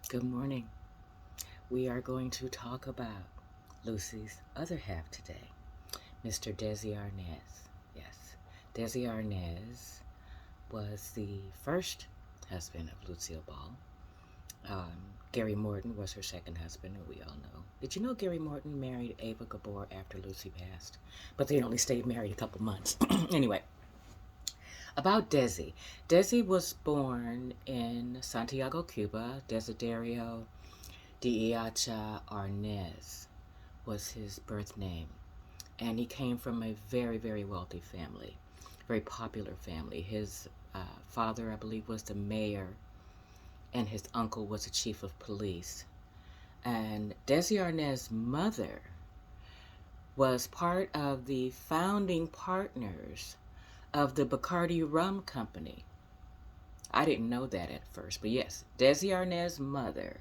Good morning. We are going to talk about Lucy's other half today, Mr. Desi Arnaz. Yes, Desi Arnaz was the first husband of Lucille Ball. Gary Morton was her second husband, and we all know. Did you know Gary Morton married Ava Gabor after Lucy passed? But they only stayed married a couple months. Anyway, about Desi. Desi was born in Santiago, Cuba. Desiderio Diacha Arnaz was his birth name. And he came from a very, very wealthy family, very popular family. His father, I believe, was the mayor, and his uncle was the chief of police. And Desi Arnaz's mother was part of the founding partners of the Bacardi Rum Company. I didn't know that at first, but yes, Desi Arnaz's mother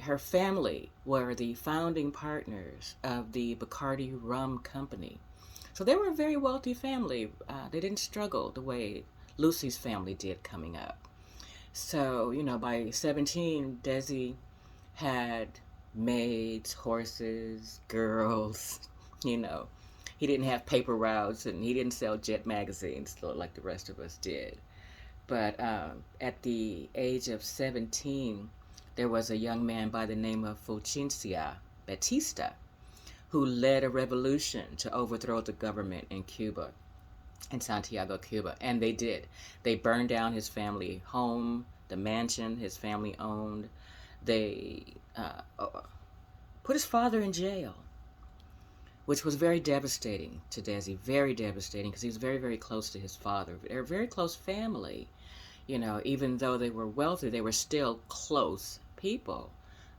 her family were the founding partners of the Bacardi Rum Company. So they were a very wealthy family. They didn't struggle the way Lucy's family did coming up. So, by 17, Desi had maids, horses, girls, you know. He didn't have paper routes and he didn't sell Jet magazines like the rest of us did. But at the age of 17, there was a young man by the name of Fulgencio Batista who led a revolution to overthrow the government in Cuba, in Santiago, Cuba. And they did. They burned down his family home, the mansion his family owned. They put his father in jail, which was very devastating to Desi, very devastating, because he was very, very close to his father. They're a very close family. Even though they were wealthy, they were still close people.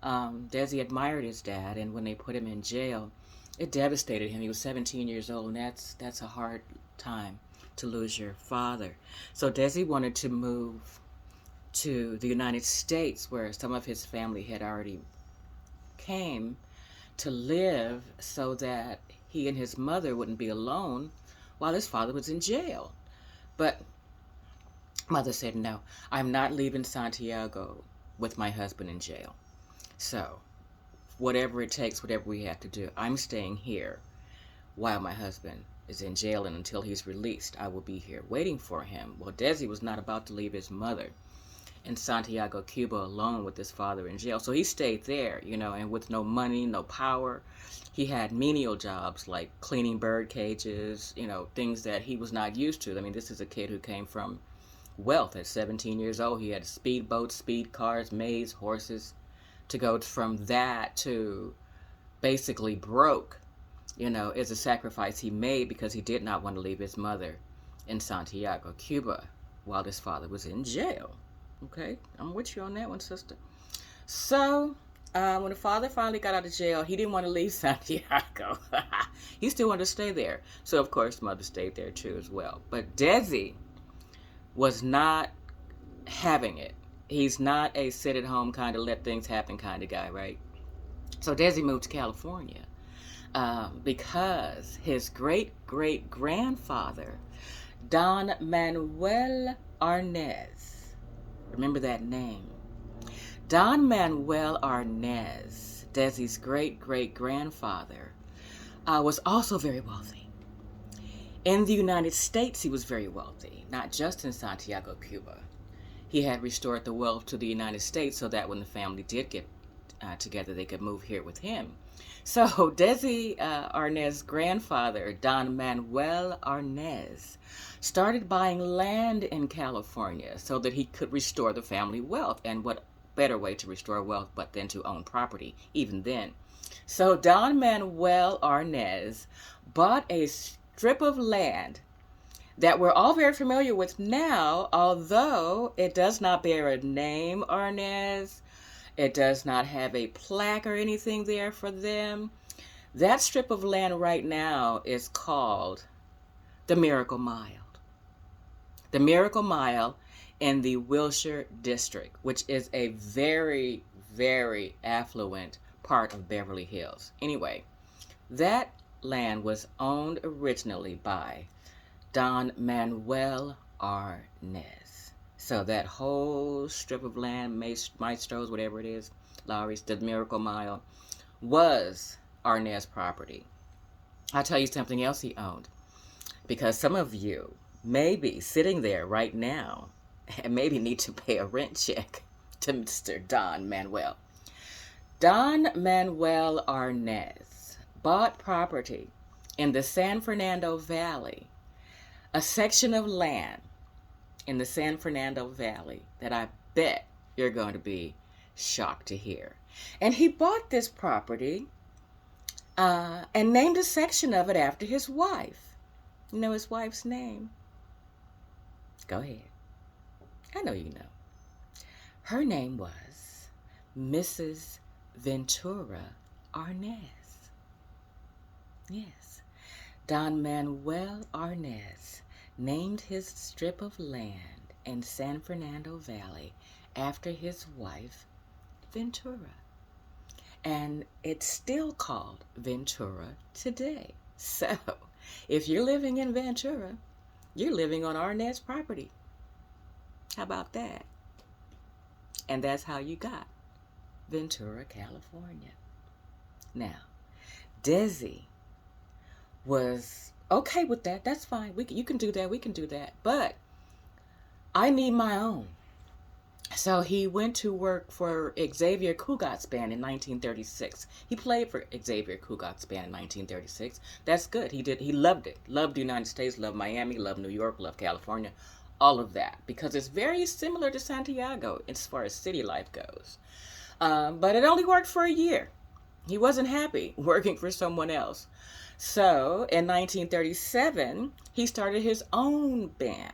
Desi admired his dad, and when they put him in jail, it devastated him. He was 17 years old, and that's a hard time to lose your father. So Desi wanted to move to the United States, where some of his family had already came to live, so that he and his mother wouldn't be alone while his father was in jail. But mother said, no, I'm not leaving Santiago with my husband in jail. So, whatever it takes, whatever we have to do, I'm staying here while my husband is in jail, and until he's released, I will be here waiting for him. Well, Desi was not about to leave his mother in Santiago, Cuba, alone with his father in jail. So he stayed there, and with no money, no power. He had menial jobs like cleaning bird cages, things that he was not used to. I mean, this is a kid who came from wealth at 17 years old. He had speedboats, speed cars, maids, horses. To go from that to basically broke, is a sacrifice he made because he did not want to leave his mother in Santiago, Cuba, while his father was in jail. Okay, I'm with you on that one, sister. So, when the father finally got out of jail, he didn't want to leave Santiago. He still wanted to stay there. So, of course, mother stayed there too as well. But Desi was not having it. He's not a sit at home kind of let things happen kind of guy, right? So Desi moved to California because his great great grandfather, Don Manuel Arnaz, remember that name? Don Manuel Arnaz, Desi's great great grandfather, was also very wealthy. In the United States, he was very wealthy, not just in Santiago, Cuba. He had restored the wealth to the United States so that when the family did get together, they could move here with him. So Desi Arnaz's grandfather, Don Manuel Arnaz, started buying land in California so that he could restore the family wealth. And what better way to restore wealth but than to own property, even then. So Don Manuel Arnaz bought a strip of land that we're all very familiar with now, although it does not bear a name, Arnaz. It does not have a plaque or anything there for them. That strip of land right now is called the Miracle Mile. The Miracle Mile in the Wilshire District, which is a very, very affluent part of Beverly Hills. Anyway, that land was owned originally by Don Manuel Arnaz. So that whole strip of land, Maestro's, whatever it is, Lowry's, the Miracle Mile, was Arnaz property. I'll tell you something else he owned, because some of you may be sitting there right now and maybe need to pay a rent check to Mr. Don Manuel. Don Manuel Arnaz bought property in the San Fernando Valley, a section of land in the San Fernando Valley that I bet you're going to be shocked to hear. And he bought this property and named a section of it after his wife. You know his wife's name? Go ahead. I know you know. Her name was Mrs. Ventura Arnaz. Yes. Don Manuel Arnaz named his strip of land in San Fernando Valley after his wife, Ventura. And it's still called Ventura today. So, if you're living in Ventura, you're living on Arnaz property. How about that? And that's how you got Ventura, California. Now, Desi was okay with that. That's fine. You can do that. We can do that. But I need my own. So he went to work for Xavier Cugat's band in 1936. He played for Xavier Cugat's band in 1936. That's good. He loved it. Loved the United States, loved Miami, loved New York, loved California, all of that. Because it's very similar to Santiago as far as city life goes. But it only worked for a year. He wasn't happy working for someone else. So in 1937, he started his own band.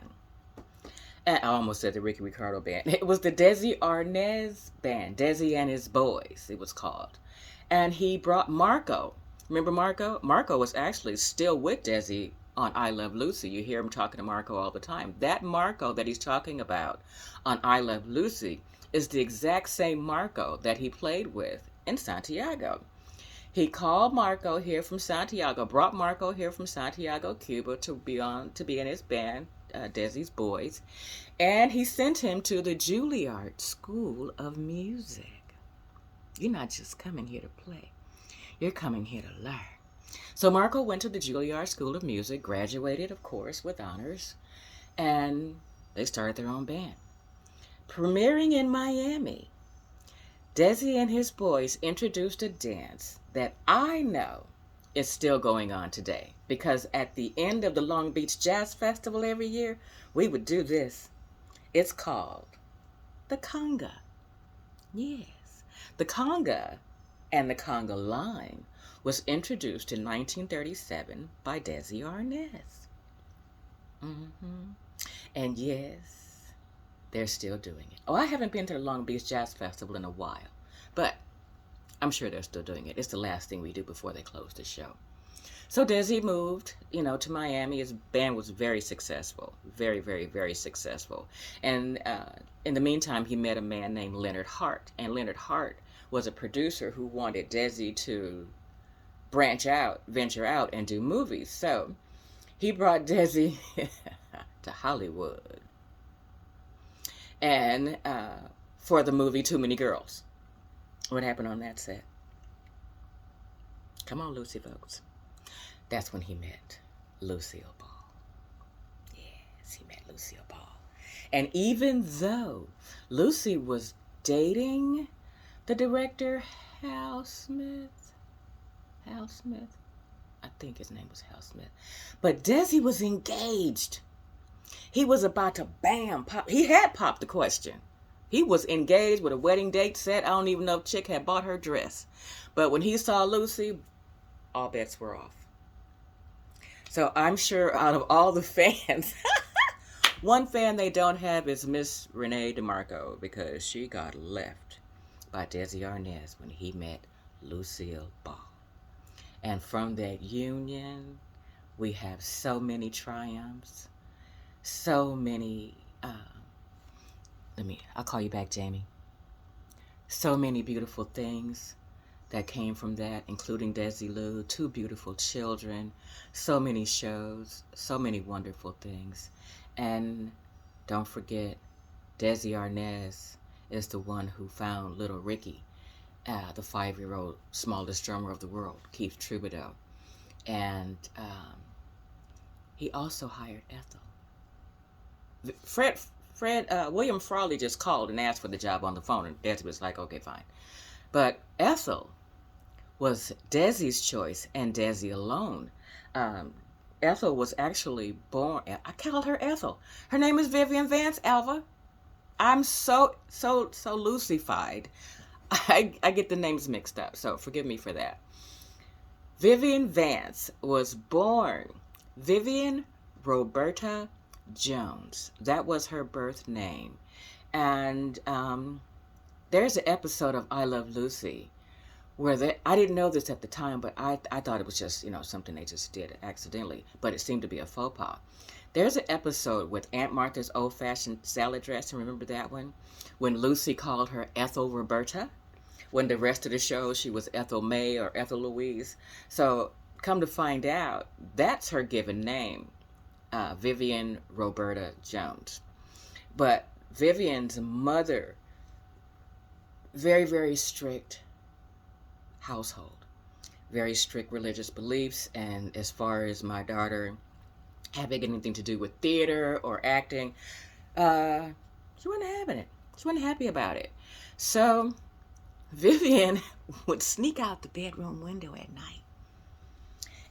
I almost said the Ricky Ricardo band. It was the Desi Arnaz band, Desi and His Boys, it was called. And he brought Marco. Remember Marco? Marco was actually still with Desi on I Love Lucy. You hear him talking to Marco all the time. That Marco that he's talking about on I Love Lucy is the exact same Marco that he played with in Santiago. He called Marco here from Santiago, brought Marco here from Santiago, Cuba, to be in his band, Desi's Boys, and he sent him to the Juilliard School of Music. You're not just coming here to play, you're coming here to learn. So Marco went to the Juilliard School of Music, graduated, of course, with honors, and they started their own band. Premiering in Miami, Desi and His Boys introduced a dance that I know is still going on today, because at the end of the Long Beach Jazz Festival every year, we would do this. It's called the conga. Yes, the conga and the conga line was introduced in 1937 by Desi Arnaz. And yes, they're still doing it. Oh, I haven't been to the Long Beach Jazz Festival in a while, but I'm sure they're still doing it. It's the last thing we do before they close the show. So Desi moved, to Miami. His band was very successful. Very, very, very successful. And in the meantime, he met a man named Leonard Hart. And Leonard Hart was a producer who wanted Desi to venture out, and do movies. So he brought Desi to Hollywood. And for the movie Too Many Girls. What happened on that set? Come on, Lucy folks. That's when he met Lucille Ball. Yes, he met Lucille Ball. And even though Lucy was dating the director Hal Smith, I think his name was Hal Smith, but Desi was engaged. He was about to pop. He had popped the question. He was engaged with a wedding date set. I don't even know if Chick had bought her dress. But when he saw Lucy, all bets were off. So I'm sure out of all the fans, one fan they don't have is Miss Renee DeMarco, because she got left by Desi Arnaz when he met Lucille Ball. And from that union, we have so many triumphs, so many... I'll call you back, Jamie. So many beautiful things that came from that, including Desilu, 2 beautiful children, so many shows, so many wonderful things. And don't forget Desi Arnaz is the one who found little Ricky, the 5-year-old smallest drummer of the world, Keith Troubadour. And he also hired Ethel. William Frawley just called and asked for the job on the phone, and Desi was like, okay, fine. But Ethel was Desi's choice, and Desi alone. Ethel was actually born, I called her Ethel. Her name is Vivian Vance, Alva. I'm so Lucified. I get the names mixed up, so forgive me for that. Vivian Vance was born Vivian Roberta Jones. That was her birth name. And there's an episode of I Love Lucy where I didn't know this at the time, but I thought it was just, something they just did accidentally, but it seemed to be a faux pas. There's an episode with Aunt Martha's old-fashioned salad dressing. Remember that one? When Lucy called her Ethel Roberta. When the rest of the show, she was Ethel May or Ethel Louise. So come to find out, that's her given name, Vivian Roberta Jones. But Vivian's mother, very, very strict household, very strict religious beliefs, and as far as my daughter having anything to do with theater or acting, she wasn't having it. She wasn't happy about it. So Vivian would sneak out the bedroom window at night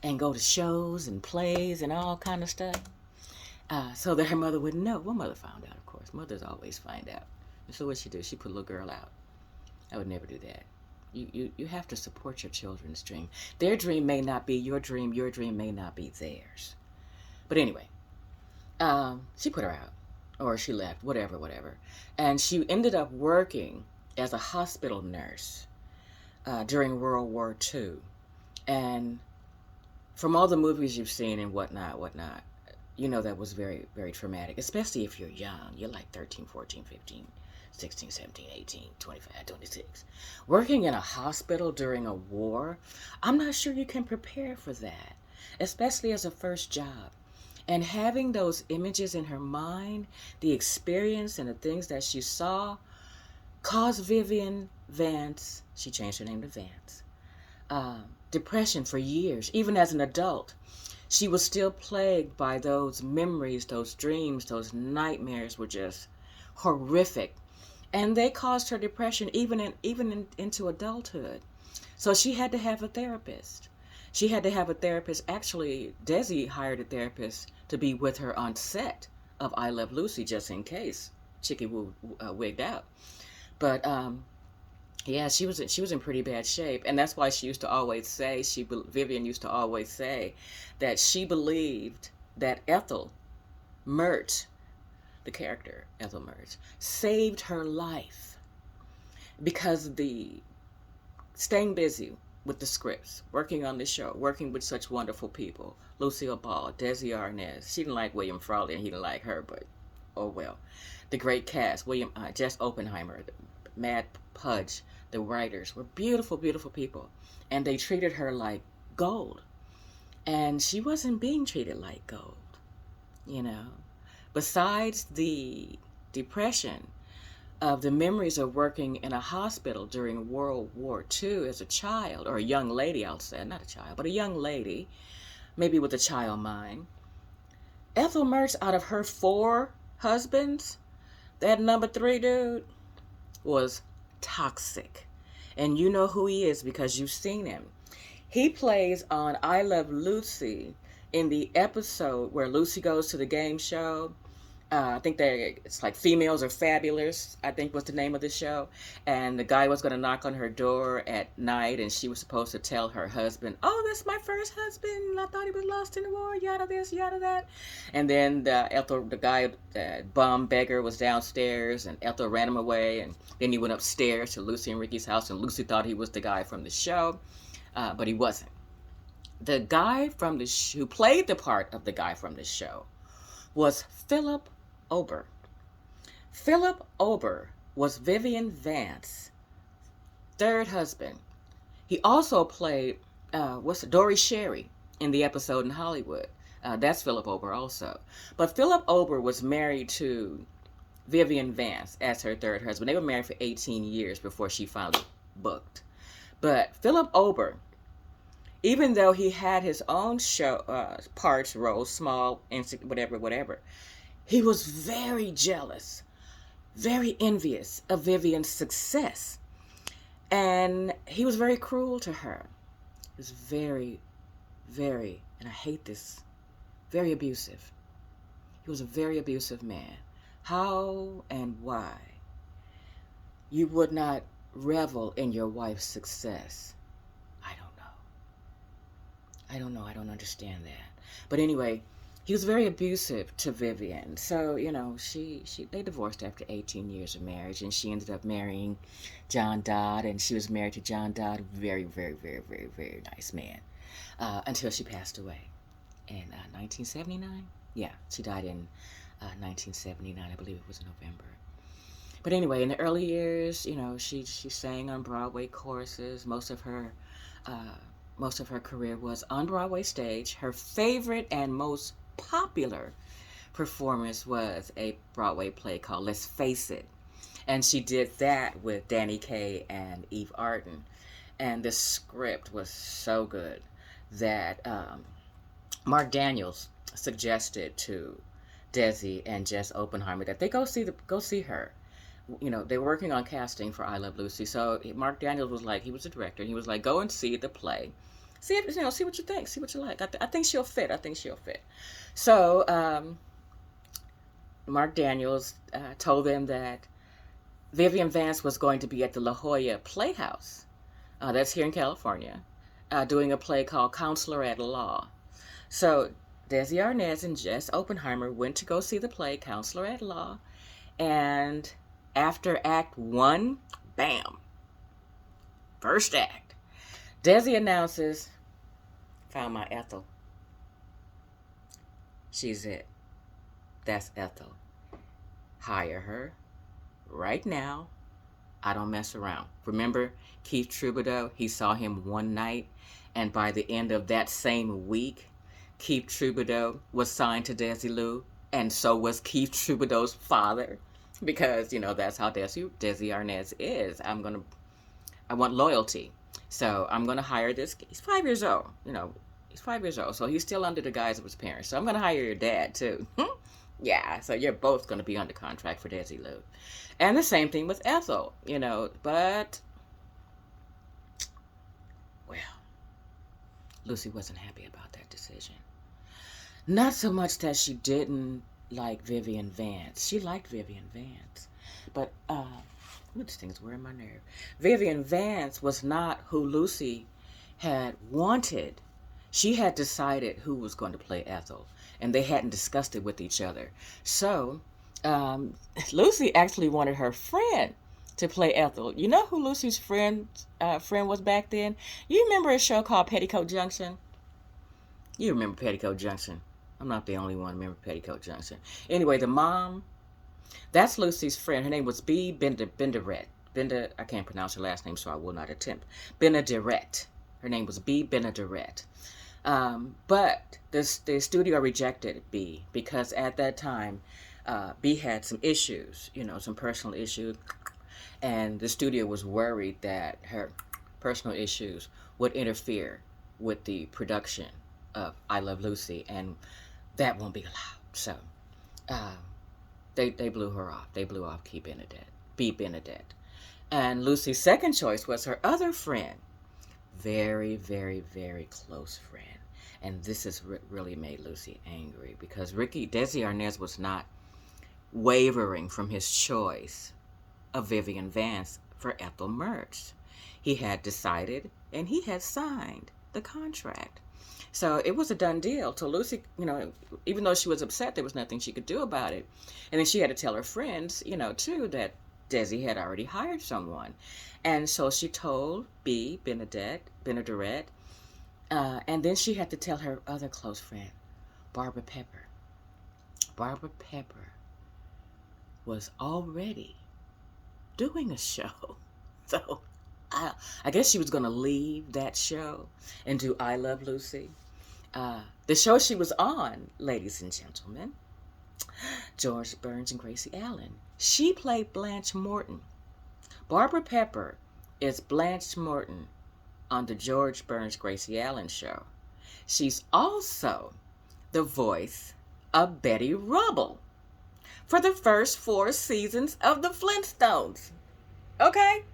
and go to shows and plays and all kind of stuff, so that her mother wouldn't know. Well, mother found out, of course. Mothers always find out. And so what she do? She put a little girl out. I would never do that. You have to support your children's dream. Their dream may not be your dream. Your dream may not be theirs. But anyway, she put her out, or she left, whatever. And she ended up working as a hospital nurse during World War II. And from all the movies you've seen and whatnot, that was very, very traumatic, especially if you're young. You're like 13, 14, 15, 16, 17, 18, 25, 26. Working in a hospital during a war, I'm not sure you can prepare for that, especially as a first job. And having those images in her mind, the experience and the things that she saw, caused Vivian Vance, she changed her name to Vance, depression for years. Even as an adult, she was still plagued by those memories, those dreams, those nightmares were just horrific. And they caused her depression even into adulthood. So she had to have a therapist. Actually, Desi hired a therapist to be with her on set of I Love Lucy, just in case Chicky wigged out. But yeah, she was in pretty bad shape, and that's why she used to always say, Vivian used to always say that she believed that Ethel Mertz, the character Ethel Mertz, saved her life because the staying busy with the scripts, working on the show, working with such wonderful people, Lucille Ball, Desi Arnaz. She didn't like William Frawley, and he didn't like her, but oh well. The great cast, Jess Oppenheimer, Matt Pudge, the writers were beautiful, beautiful people, and they treated her like gold, and she wasn't being treated like gold, Besides the depression of the memories of working in a hospital during World War II as a child, or a young lady, I'll say, not a child, but a young lady, maybe with a child mind, Ethel Mertz, out of her 4 husbands, that number 3 dude was toxic. And you know who he is because you've seen him. He plays on I Love Lucy in the episode where Lucy goes to the game show. I think it's like Females Are Fabulous, I think was the name of the show. And the guy was going to knock on her door at night, and she was supposed to tell her husband, oh, that's my first husband. I thought he was lost in the war, yada this, yada that. And then the guy, bum beggar, was downstairs, and Ethel ran him away. And then he went upstairs to Lucy and Ricky's house, and Lucy thought he was the guy from the show, but he wasn't. The guy who played the part of the guy from the show was Philip Ober. Philip Ober was Vivian Vance's 3rd husband. He also played Dory Sherry in the episode in Hollywood. That's Philip Ober also. But Philip Ober was married to Vivian Vance as her third husband. They were married for 18 years before she finally booked. But Philip Ober, even though he had his own show parts, roles, small, whatever, he was very jealous, very envious of Vivian's success. And he was very cruel to her. He was very, very, and I hate this, very abusive. He was a very abusive man. How and why you would not revel in your wife's success, I don't know. I don't understand that. But anyway, he was very abusive to Vivian. So, they divorced after 18 years of marriage, and she ended up marrying John Dodd, and she was married to John Dodd, very, very, very, very, very nice man, until she passed away in 1979. Yeah, she died in 1979. I believe it was in November. But anyway, in the early years, she sang on Broadway choruses. Most of her career was on Broadway stage. Her favorite and most popular performance was a Broadway play called Let's Face It. And she did that with Danny Kaye and Eve Arden. And the script was so good that Mark Daniels suggested to Desi and Jess Oppenheimer that they go see her. They were working on casting for I Love Lucy. So Mark Daniels was like, he was the director, and he was like, go and see the play. See if, see what you think, see what you like. I think she'll fit. So Mark Daniels told them that Vivian Vance was going to be at the La Jolla Playhouse, that's here in California, doing a play called Counselor at Law. So Desi Arnaz and Jess Oppenheimer went to go see the play Counselor at Law, and after Act 1, bam, first act, Desi announces, found my Ethel. She's it. That's Ethel. Hire her right now. I don't mess around. Remember Keith Troubadour? He saw him one night, and by the end of that same week, Keith Troubadour was signed to Desilu, and so was Keith Troubadour's father, because that's how Desi Arnaz is. I want loyalty, so I'm gonna hire this. He's 5 years old. He's 5 years old, so he's still under the guise of his parents. So I'm gonna hire your dad too. Yeah, so you're both gonna be under contract for Desilu, and the same thing with Ethel. But well, Lucy wasn't happy about that decision. Not so much that she didn't like Vivian Vance. She liked Vivian Vance. But, this thing's wearing my nerve. Vivian Vance was not who Lucy had wanted. She had decided who was going to play Ethel, and they hadn't discussed it with each other. So, Lucy actually wanted her friend to play Ethel. You know who Lucy's friend was back then? You remember a show called Petticoat Junction? You remember Petticoat Junction. I'm not the only one who remember Petticoat Junction. Anyway, the mom, that's Lucy's friend. Her name was B. Benderet. I can't pronounce her last name, so I will not attempt. Benaderet. Her name was B. Benaderet. But the studio rejected B because at that time, B had some issues, some personal issues. And the studio was worried that her personal issues would interfere with the production of I Love Lucy, and that won't be allowed. So they blew her off. They blew off B. Benedette. And Lucy's second choice was her other friend. Very, very, very close friend. And this has really made Lucy angry because Desi Arnaz was not wavering from his choice of Vivian Vance for Ethel Mertz. He had decided and he had signed the contract. So it was a done deal. So Lucy, even though she was upset, there was nothing she could do about it. And then she had to tell her friends, too, that Desi had already hired someone. And so she told B. Benaderet, and then she had to tell her other close friend, Barbara Pepper. Barbara Pepper was already doing a show. So I guess she was going to leave that show and do I Love Lucy. The show she was on, ladies and gentlemen, George Burns and Gracie Allen. She played Blanche Morton. Barbara Pepper is Blanche Morton on the George Burns Gracie Allen show. She's also the voice of Betty Rubble for the first 4 seasons of the Flintstones. Okay?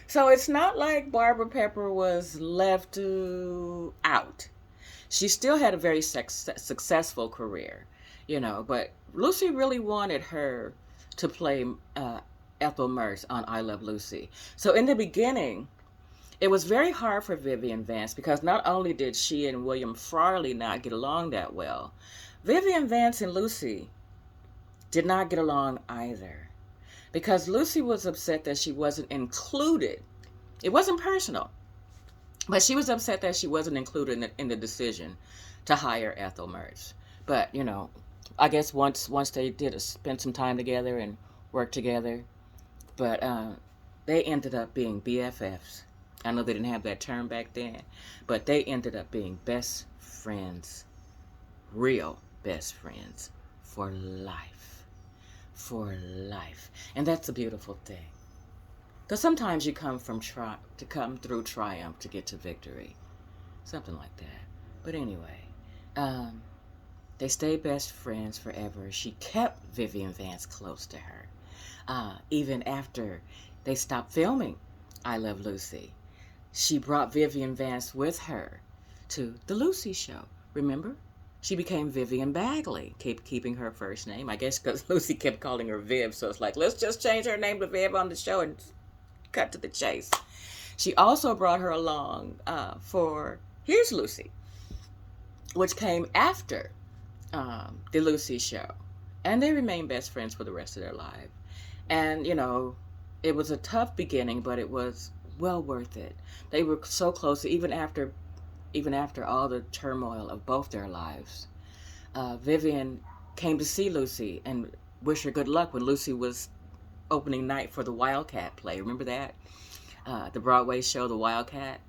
So it's not like Barbara Pepper was left out. She still had a very successful career, but Lucy really wanted her to play Ethel Mertz on I Love Lucy. So in the beginning, it was very hard for Vivian Vance because not only did she and William Frawley not get along that well, Vivian Vance and Lucy did not get along either because Lucy was upset that she wasn't included. It wasn't personal, but she was upset that she wasn't included in the decision to hire Ethel Mertz. But, I guess once they did spend some time together and work together, but they ended up being BFFs. I know they didn't have that term back then, but they ended up being best friends, real best friends for life. For life. And that's a beautiful thing. Because sometimes you come through triumph to get to victory. Something like that. But anyway, they stayed best friends forever. She kept Vivian Vance close to her. Even after they stopped filming I Love Lucy, she brought Vivian Vance with her to The Lucy Show. Remember? She became Vivian Bagley, keeping her first name. I guess because Lucy kept calling her Viv, so it's like, let's just change her name to Viv on the show and cut to the chase. She also brought her along for Here's Lucy, which came after The Lucy Show. And they remained best friends for the rest of their life. And, it was a tough beginning, but it was well worth it. They were so close, even after all the turmoil of both their lives. Vivian came to see Lucy and wish her good luck when Lucy was opening night for the Wildcat play. Remember that? The Broadway show, The Wildcat.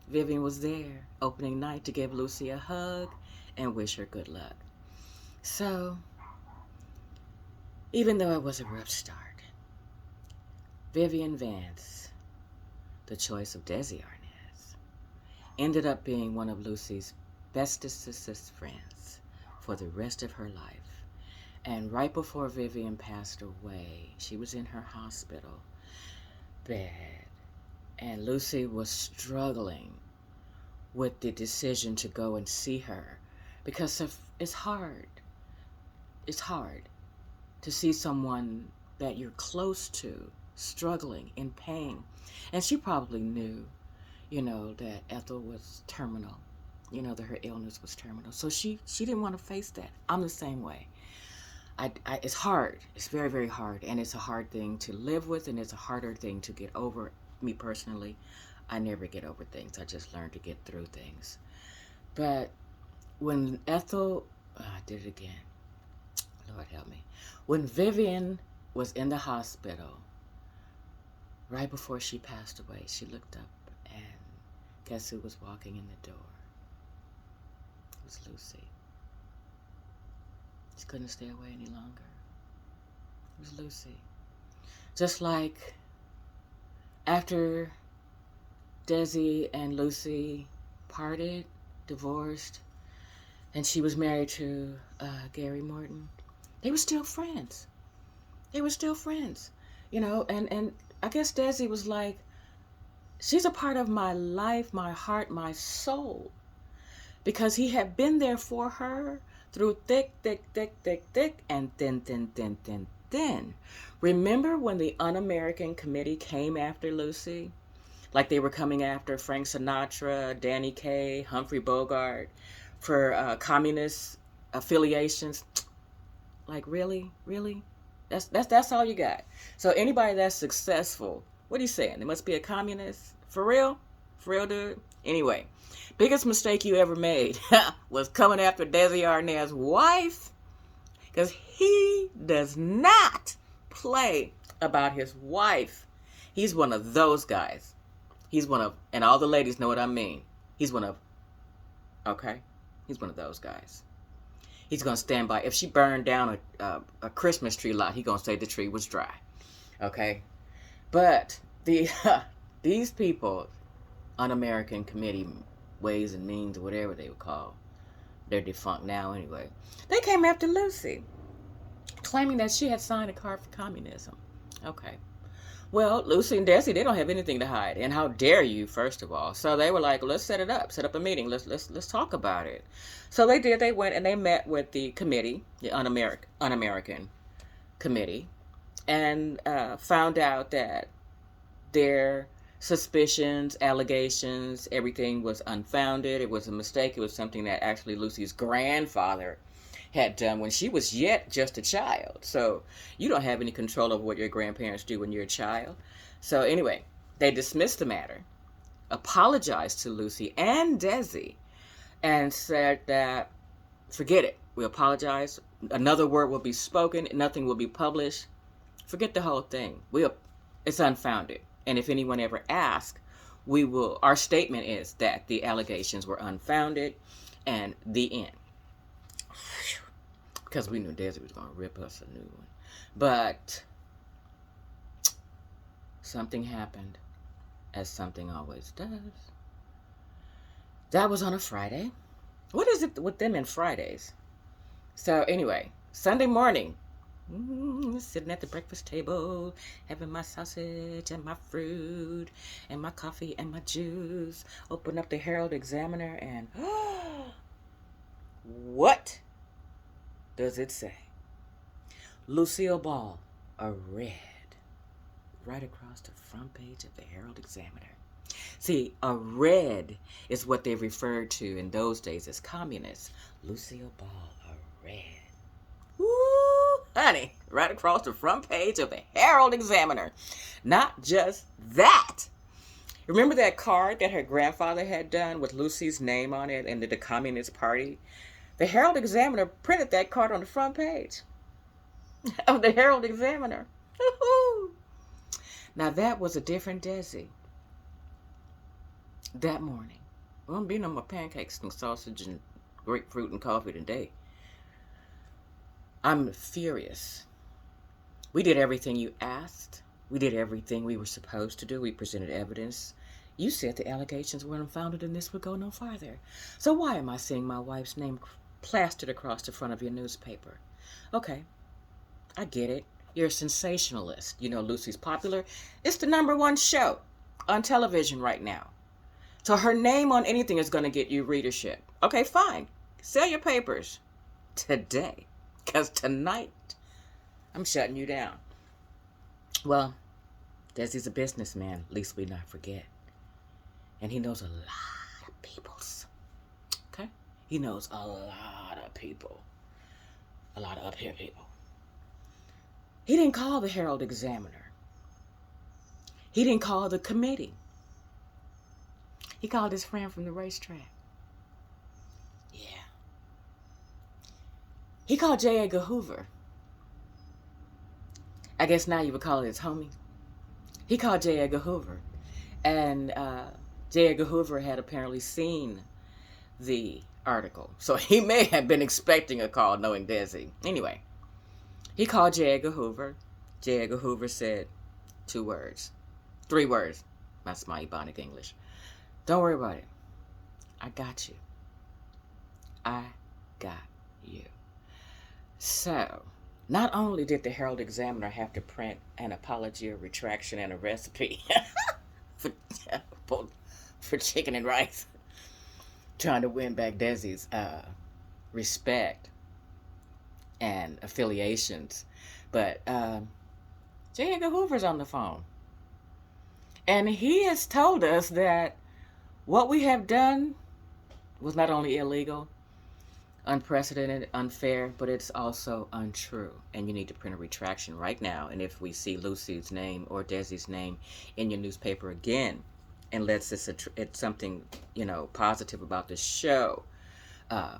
Vivian was there opening night to give Lucy a hug and wish her good luck. So, even though it was a rough start, Vivian Vance, the choice of Desi Arnaz, ended up being one of Lucy's bestest friends for the rest of her life. And right before Vivian passed away, she was in her hospital bed, and Lucy was struggling with the decision to go and see her because it's hard. It's hard to see someone that you're close to struggling in pain. And she probably knew, that Ethel was terminal, that her illness was terminal. So she didn't want to face that. I'm the same way. It's hard. It's very, very hard. And it's a hard thing to live with, and it's a harder thing to get over. Me personally, I never get over things. I just learn to get through things. But when Ethel, I did it again. Lord help me. When Vivian was in the hospital, right before she passed away, she looked up and guess who was walking in the door? It was Lucy. She couldn't stay away any longer. It was Lucy. Just like after Desi and Lucy parted, divorced, and she was married to Gary Morton, they were still friends. They were still friends, and I guess Desi was like, she's a part of my life, my heart, my soul, because he had been there for her through thick, and thin. Remember when the Un-American Committee came after Lucy? Like they were coming after Frank Sinatra, Danny Kaye, Humphrey Bogart for communist affiliations. Like, really? That's all you got. So anybody that's successful, what are you saying? They must be a communist? For real? For real, dude? Anyway, biggest mistake you ever made was coming after Desi Arnaz's wife, because he does not play about his wife. He's one of those guys. And all the ladies know what I mean. He's one of those guys. He's going to stand by. If she burned down a Christmas tree lot, he's going to say the tree was dry. Okay? But these people, Un-American Committee, Ways and Means, or whatever they would call, they're defunct now anyway, they came after Lucy, claiming that she had signed a card for communism. Okay. Well, Lucy and Desi, they don't have anything to hide. And how dare you, first of all. So they were like, let's set up a meeting. Let's talk about it. So they did. They went and they met with the committee, the Un-American Committee, and found out that their suspicions, allegations, everything was unfounded. It was a mistake. It was something that actually Lucy's grandfather had done when she was yet just a child. So you don't have any control over what your grandparents do when you're a child. So anyway, they dismissed the matter, apologized to Lucy and Desi, and said that, forget it. We apologize. Another word will be spoken. Nothing will be published. Forget the whole thing. It's unfounded. And if anyone ever asks, our statement is that the allegations were unfounded, and the end. Because we knew Desi was going to rip us a new one. But something happened, as something always does. That was on a Friday. What is it with them and Fridays? So anyway, Sunday morning, sitting at the breakfast table, having my sausage and my fruit and my coffee and my juice. Open up the Herald Examiner and what does it say? Lucille Ball, a red, right across the front page of the Herald Examiner. See, a red is what they referred to in those days as communists. Lucille Ball, a red. Woo, honey, right across the front page of the Herald Examiner. Not just that. Remember that card that her grandfather had done with Lucy's name on it and the Communist Party? The Herald Examiner printed that card on the front page of the Herald Examiner. Woo-hoo. Now that was a different Desi. That morning. There won't be no more pancakes and sausage and grapefruit and coffee today. I'm furious. We did everything you asked. We did everything we were supposed to do. We presented evidence. You said the allegations were unfounded and this would go no farther. So why am I seeing my wife's name plastered across the front of your newspaper? Okay, I get it. You're a sensationalist. You know Lucy's popular. It's the #1 show on television right now. So her name on anything is going to get you readership. Okay, fine. Sell your papers today. Because tonight, I'm shutting you down. Well, Desi's a businessman. At least we not forget. And he knows a lot of peoples. Okay? He knows a lot of people. A lot of up here people. He didn't call the Herald Examiner. He didn't call the committee. He called his friend from the racetrack. Yeah. He called J. Edgar Hoover. I guess now you would call it his homie. He called J. Edgar Hoover. And J. Edgar Hoover had apparently seen the article. So he may have been expecting a call knowing Desi. Anyway, he called J. Edgar Hoover. J. Edgar Hoover said 2 words. 3 words. That's my Ebonic English. Don't worry about it. I got you. I got you. So, not only did the Herald Examiner have to print an apology, a retraction, and a recipe for chicken and rice, trying to win back Desi's respect and affiliations, but J. Edgar Hoover's on the phone. And he has told us that what we have done was not only illegal, unprecedented, unfair, but it's also untrue. And you need to print a retraction right now. And if we see Lucy's name or Desi's name in your newspaper again, unless it's something, positive about the show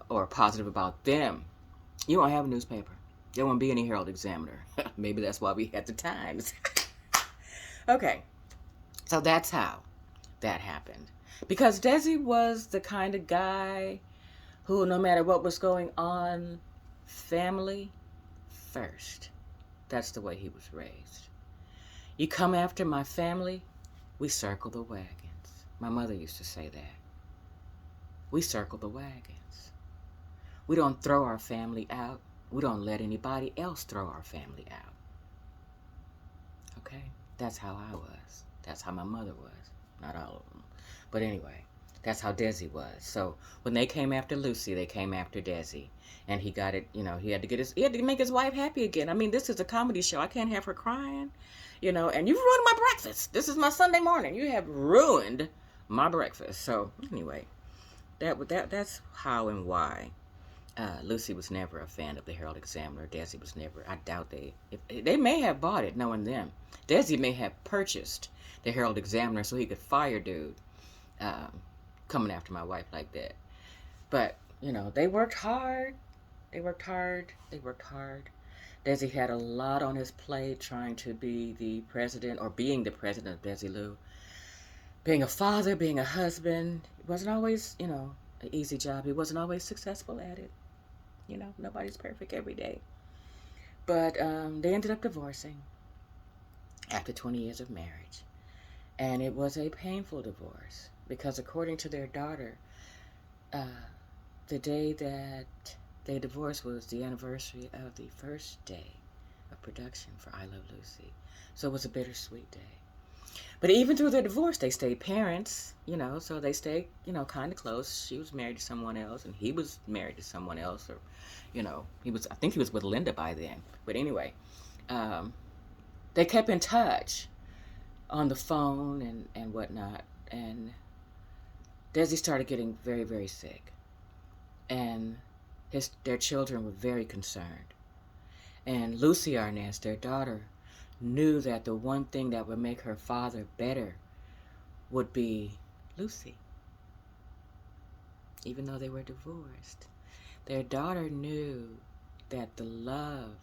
or positive about them, you won't have a newspaper. There won't be any Herald Examiner. Maybe that's why we had the Times. Okay, so that's how that happened. Because Desi was the kind of guy who, no matter what was going on, family first. That's the way he was raised. You come after my family, we circle the wagons. My mother used to say that. We circle the wagons. We don't throw our family out. We don't let anybody else throw our family out. Okay? That's how I was. That's how my mother was. Not all of them. But anyway, that's how Desi was. So when they came after Lucy, they came after Desi. And he got it, he had to make his wife happy again. I mean, this is a comedy show. I can't have her crying, and you've ruined my breakfast. This is my Sunday morning. You have ruined my breakfast. So anyway, that's how and why. Lucy was never a fan of the Herald Examiner. Desi was never. I doubt they may have bought it, knowing them. Desi may have purchased the Herald Examiner so he could fire dude coming after my wife like that. But, they worked hard. They worked hard. Desi had a lot on his plate trying to be the president or being the president of Desilu. Being a father, being a husband. It wasn't always, an easy job. He wasn't always successful at it. Nobody's perfect every day. But they ended up divorcing after 20 years of marriage. And it was a painful divorce because according to their daughter, the day that they divorced was the anniversary of the first day of production for I Love Lucy. So it was a bittersweet day. But even through their divorce, they stayed parents, so they stayed, kind of close. She was married to someone else, and he was married to someone else, or, I think he was with Linda by then. But anyway, they kept in touch on the phone and whatnot, and Desi started getting very, very sick, and their children were very concerned. And Lucy Arnaz, their daughter, knew that the one thing that would make her father better would be Lucy. Even though they were divorced, their daughter knew that the love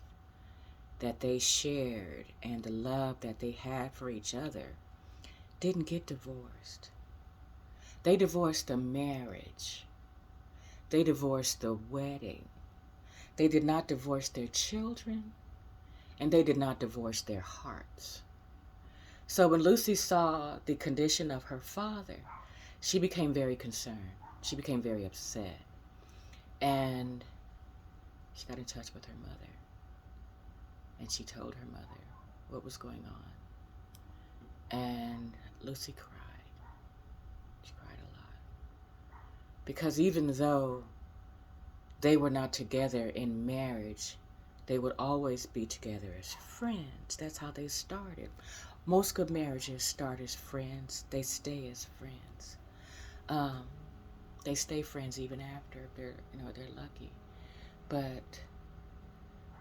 that they shared and the love that they had for each other didn't get divorced. They divorced the marriage. They divorced the wedding. They did not divorce their children, and they did not divorce their hearts. So when Lucy saw the condition of her father, she became very concerned. She became very upset. And she got in touch with her mother. And she told her mother what was going on. And Lucy cried. She cried a lot. Because even though they were not together in marriage, they would always be together as friends. That's how they started. Most good marriages start as friends. They stay as friends. They stay friends even after they're lucky. But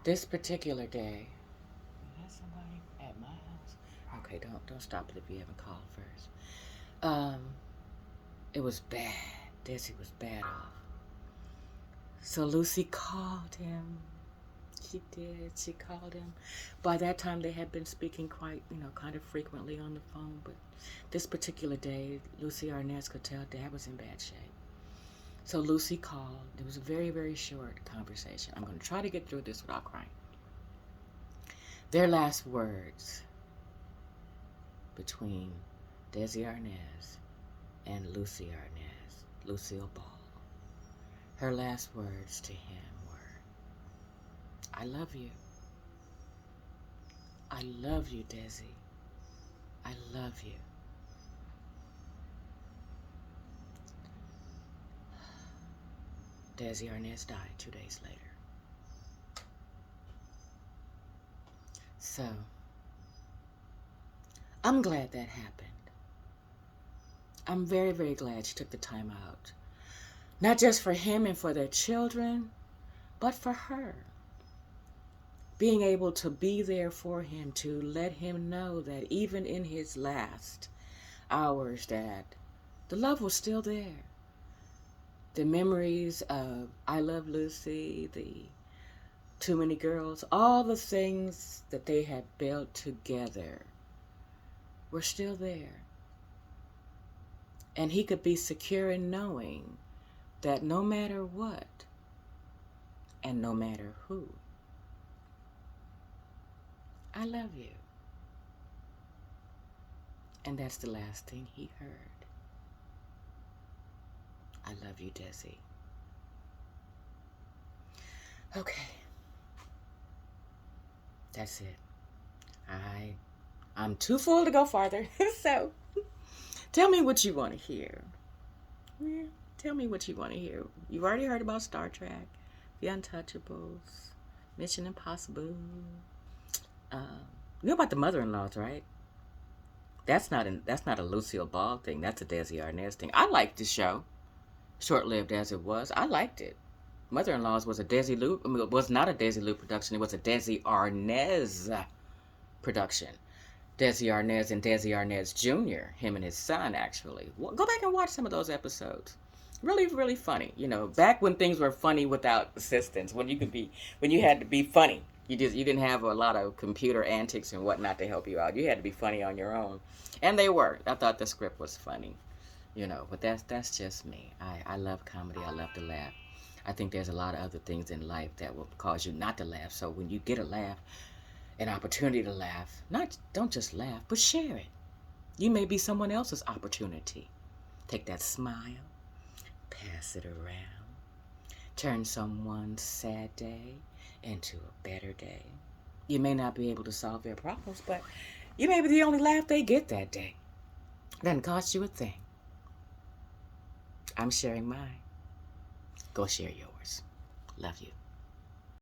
this particular day, is that somebody at my house? Okay, don't stop it if you haven't called first. It was bad. Desi was bad off. So Lucy called him. She did. She called him. By that time, they had been speaking quite, kind of frequently on the phone. But this particular day, Lucy Arnaz could tell Dad was in bad shape. So Lucy called. It was a very, very short conversation. I'm going to try to get through this without crying. Their last words between Desi Arnaz and Lucy Arnaz, Lucille Ball, her last words to him were, I love you. I love you, Desi. I love you. Desi Arnaz died 2 days later. So, I'm glad that happened. I'm very, very glad she took the time out. Not just for him and for their children, but for her. Being able to be there for him, to let him know that even in his last hours that the love was still there. The memories of I Love Lucy, the Too Many Girls, all the things that they had built together were still there. And he could be secure in knowing that no matter what, and no matter who. I love you. And that's the last thing he heard. I love you, Desi. Okay. That's it. I'm too full to go farther. So, tell me what you want to hear. Yeah, tell me what you want to hear. You've already heard about Star Trek, The Untouchables, Mission Impossible. You know about the mother-in-laws, right? That's not a Lucille Ball thing. That's a Desi Arnaz thing. I liked the show, short-lived as it was. I liked it. Mother-in-laws was was not a Desi Lou production. It was a Desi Arnaz production. Desi Arnaz and Desi Arnaz Jr., him and his son, actually. Go back and watch some of those episodes. Really, really funny. You know, back when things were funny without assistance, when you had to be funny. You didn't have a lot of computer antics and whatnot to help you out. You had to be funny on your own, and they were. I thought the script was funny, you know. But that's just me. I love comedy. I love to laugh. I think there's a lot of other things in life that will cause you not to laugh. So when you get a laugh, an opportunity to laugh, don't just laugh, but share it. You may be someone else's opportunity. Take that smile, pass it around, turn someone's sad day into a better day. You may not be able to solve their problems, but you may be the only laugh they get that day. Doesn't cost you a thing. I'm sharing mine. Go share yours. Love you.